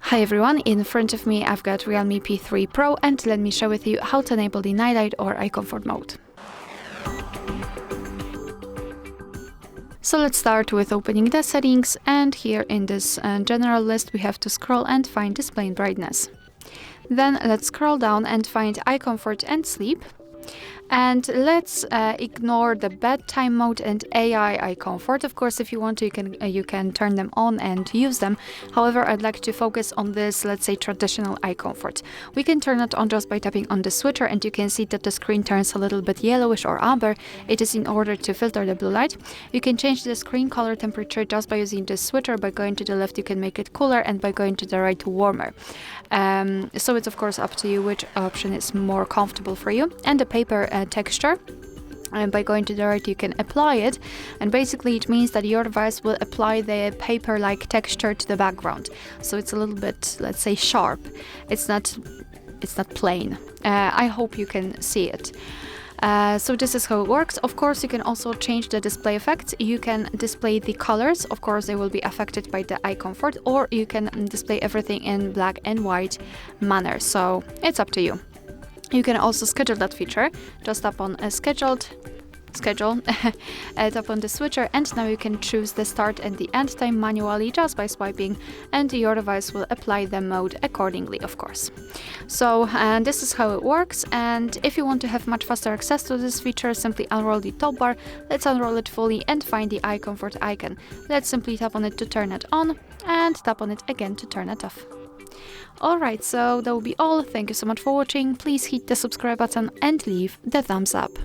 Hi everyone, in front of me I've got REALME P3 Pro, and let me share with you how to enable the night light or eye comfort mode. So let's start with opening the settings, and here in this general list we have to scroll and find display and brightness. Then let's scroll down and find eye comfort and sleep. And let's ignore the bedtime mode and AI eye comfort. Of course, if you want to, you can turn them on and use them. However, I'd like to focus on this, let's say, traditional eye comfort. We can turn it on just by tapping on the switcher, and you can see that the screen turns a little bit yellowish or amber. It is in order to filter the blue light. You can change the screen color temperature just by using this switcher. By going to the left, you can make it cooler, and by going to the right, warmer. So it's of course up to you which option is more comfortable for you. And the paper texture, and by going to the right you can apply it, and basically it means that your device will apply the paper-like texture to the background, so it's a little bit, let's say, sharp. It's not plain. I hope you can see it. So this is how it works. Of course, you can also change the display effects. You can display the colors. Of course, they will be affected by the eye comfort, or you can display everything in black and white manner. So it's up to you. You can also schedule that feature. Just tap on schedule, tap on the switcher, and now you can choose the start and the end time manually just by swiping, and your device will apply the mode accordingly, of course. So this is how it works, and if you want to have much faster access to this feature, simply unroll the top bar. Let's unroll it fully and find the eye comfort icon. Let's simply tap on it to turn it on, and tap on it again to turn it off. Alright, so that will be all. Thank you so much for watching. Please hit the subscribe button and leave the thumbs up.